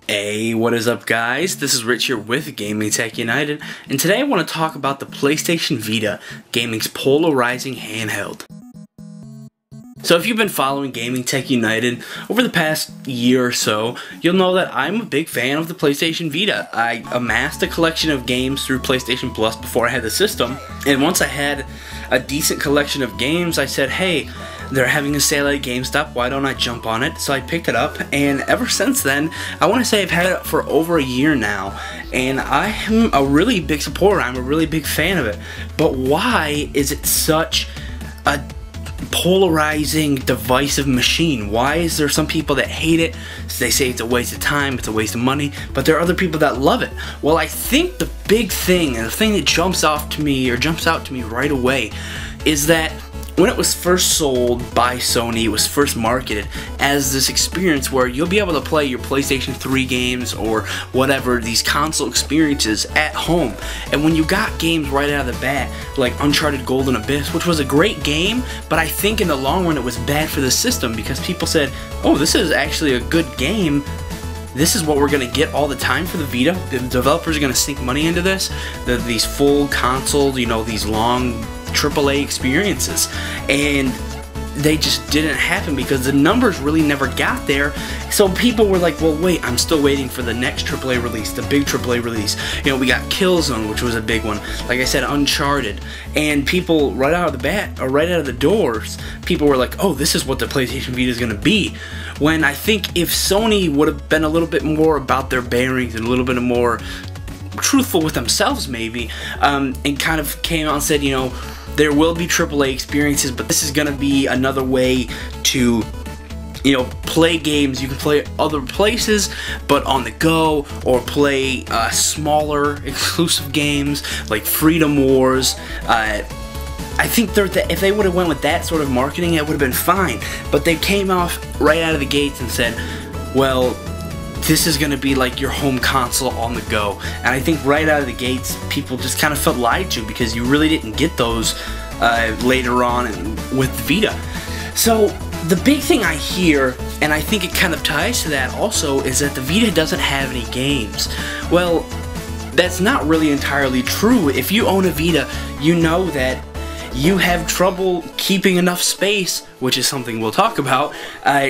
Hey, what is up guys? This is Rich here with Gaming Tech United, and today I want to talk about the PlayStation Vita, gaming's polarizing handheld. So if you've been following Gaming Tech United over the past year or so, you'll know that I'm a big fan of the PlayStation Vita. I amassed a collection of games through PlayStation Plus before I had the system, and once I had a decent collection of games, I said, hey, they're having a sale at GameStop, why don't I jump on it? So I picked it up, and ever since then, I want to say I've had it for over a year now, and I am a really big supporter, I'm a really big fan of it. But why is it such a polarizing, divisive machine? Why is there some people that hate it? They say it's a waste of time, it's a waste of money, but there are other people that love it. Well, I think the big thing, and the thing that jumps out to me right away, is that when it was first sold by Sony, it was first marketed as this experience where you'll be able to play your PlayStation 3 games or whatever, these console experiences at home. And when you got games right out of the bat, like Uncharted Golden Abyss, which was a great game, but I think in the long run it was bad for the system because people said, oh, this is actually a good game. This is what we're going to get all the time for the Vita. The developers are going to sink money into this. These full consoles, you know, these long AAA experiences, and they just didn't happen because the numbers really never got there. So people were like, well, wait, I'm still waiting for the next AAA release, the big AAA release. You know, we got Killzone, which was a big one, like I said, Uncharted, and people right out of the bat, or right out of the doors, people were like, oh, this is what the PlayStation Vita is going to be. When I think if Sony would have been a little bit more about their bearings and a little bit more truthful with themselves maybe, and kind of came out and said, you know, there will be AAA experiences, but this is going to be another way to, you know, play games. You can play other places, but on the go, or play smaller exclusive games like Freedom Wars. I think if they would have went with that sort of marketing, it would have been fine. But they came off right out of the gates and said, well, this is going to be like your home console on the go. And I think right out of the gates, people just kind of felt lied to because you really didn't get those later on with the Vita. So the big thing I hear, and I think it kind of ties to that also, is that the Vita doesn't have any games. Well, that's not really entirely true. If you own a Vita, you know that you have trouble keeping enough space, which is something we'll talk about,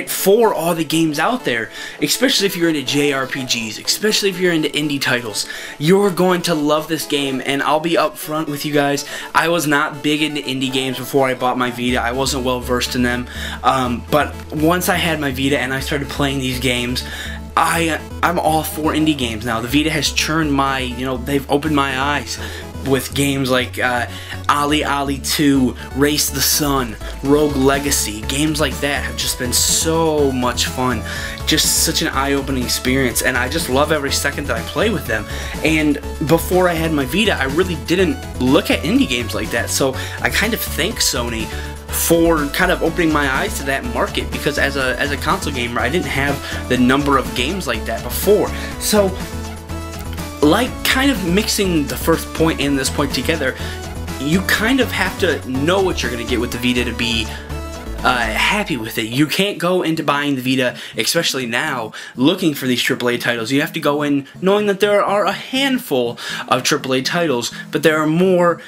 for all the games out there. Especially if you're into JRPGs, especially if you're into indie titles. You're going to love this game, and I'll be upfront with you guys. I was not big into indie games before I bought my Vita. I wasn't well versed in them, but once I had my Vita and I started playing these games, I'm all for indie games now. The Vita has churned my, you know, they've opened my eyes with games like Ali 2, Race the Sun, Rogue Legacy. Games like that have just been so much fun. Just such an eye-opening experience, and I just love every second that I play with them. And before I had my Vita, I really didn't look at indie games like that, so I kind of thank Sony for kind of opening my eyes to that market, because as a console gamer, I didn't have the number of games like that before. So, like kind of mixing the first point and this point together, you kind of have to know what you're going to get with the Vita to be happy with it. You can't go into buying the Vita, especially now, looking for these AAA titles. You have to go in knowing that there are a handful of AAA titles, but there are more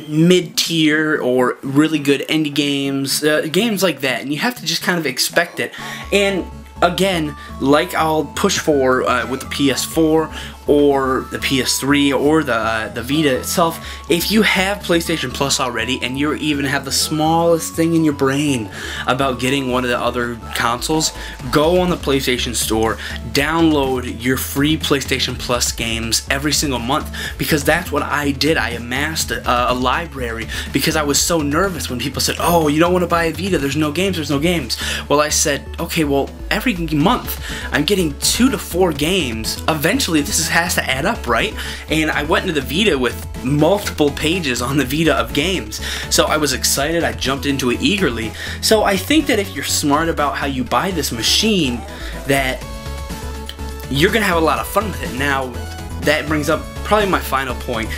mid-tier or really good indie games, games like that, and you have to just kind of expect it. And again, like I'll push for with the PS4 or the PS3 or the Vita itself, if you have PlayStation Plus already and you even have the smallest thing in your brain about getting one of the other consoles, go on the PlayStation Store, download your free PlayStation Plus games every single month, because that's what I did. I amassed a library because I was so nervous when people said, oh, you don't want to buy a Vita, there's no games. Well, I said, okay, well, every month I'm getting 2 to 4 games. Eventually this has to add up, right? And I went into the Vita with multiple pages on the Vita of games, so I was excited. I jumped into it eagerly. So I think that if you're smart about how you buy this machine, that you're gonna have a lot of fun with it. Now that brings up probably my final point.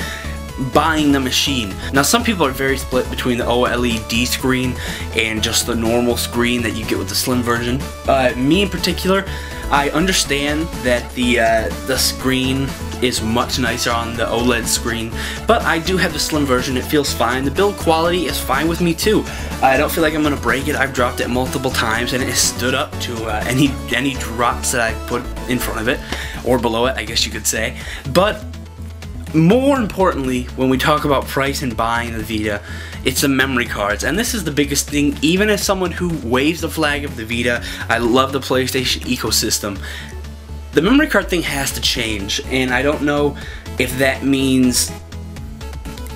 buying the machine. Now some people are very split between the OLED screen and just the normal screen that you get with the slim version. Me in particular, I understand that the screen is much nicer on the OLED screen, but I do have the slim version. It feels fine. The build quality is fine with me too. I don't feel like I'm gonna break it. I've dropped it multiple times and it has stood up to any drops that I put in front of it or below it, I guess you could say. But more importantly, when we talk about price and buying the Vita, it's the memory cards, and this is the biggest thing. Even as someone who waves the flag of the Vita, I love the PlayStation ecosystem. The memory card thing has to change, and I don't know if that means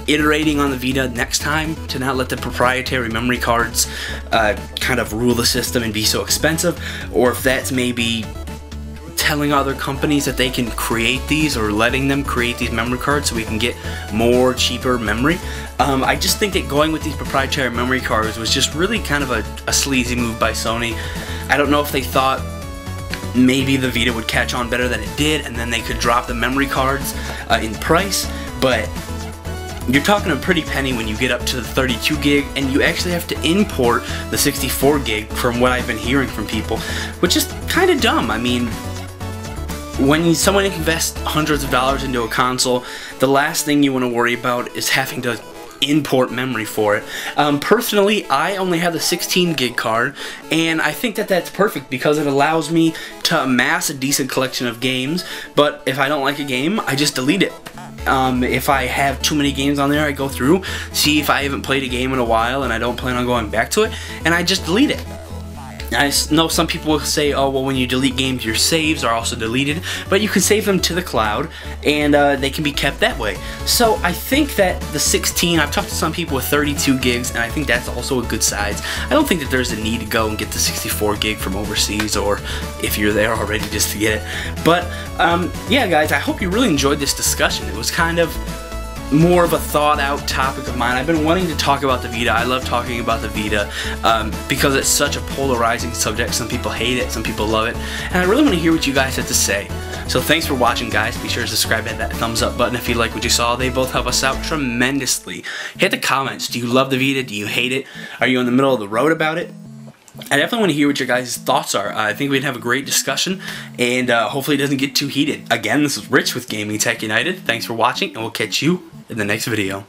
iterating on the Vita next time to not let the proprietary memory cards kind of rule the system and be so expensive, or if that's maybe telling other companies that they can create these, or letting them create these memory cards so we can get more cheaper memory. I just think that going with these proprietary memory cards was just really kind of a sleazy move by Sony. I don't know if they thought maybe the Vita would catch on better than it did and then they could drop the memory cards in price, but you're talking a pretty penny when you get up to the 32 gig, and you actually have to import the 64 gig from what I've been hearing from people, which is kind of dumb. I mean, when someone invests hundreds of dollars into a console, the last thing you want to worry about is having to import memory for it. Personally, I only have the 16 gig card, and I think that that's perfect because it allows me to amass a decent collection of games, but if I don't like a game, I just delete it. If I have too many games on there, I go through, see if I haven't played a game in a while and I don't plan on going back to it, and I just delete it. I know some people will say, oh, well, when you delete games, your saves are also deleted, but you can save them to the cloud, and they can be kept that way. So I think that the 16, I've talked to some people with 32 gigs, and I think that's also a good size. I don't think that there's a need to go and get the 64 gig from overseas, or if you're there already, just to get it. But, yeah, guys, I hope you really enjoyed this discussion. It was kind of more of a thought out topic of mine. I've been wanting to talk about the Vita. I love talking about the Vita because it's such a polarizing subject. Some people hate it, some people love it, and I really want to hear what you guys have to say. So thanks for watching, guys. Be sure to subscribe, hit that thumbs up button if you like what you saw. They both help us out tremendously. Hit the comments. Do you love the Vita? Do you hate it? Are you in the middle of the road about it? I definitely want to hear what your guys' thoughts are. I think we'd have a great discussion, and hopefully it doesn't get too heated. Again, this is Rich with Gaming Tech United. Thanks for watching, and we'll catch you in the next video.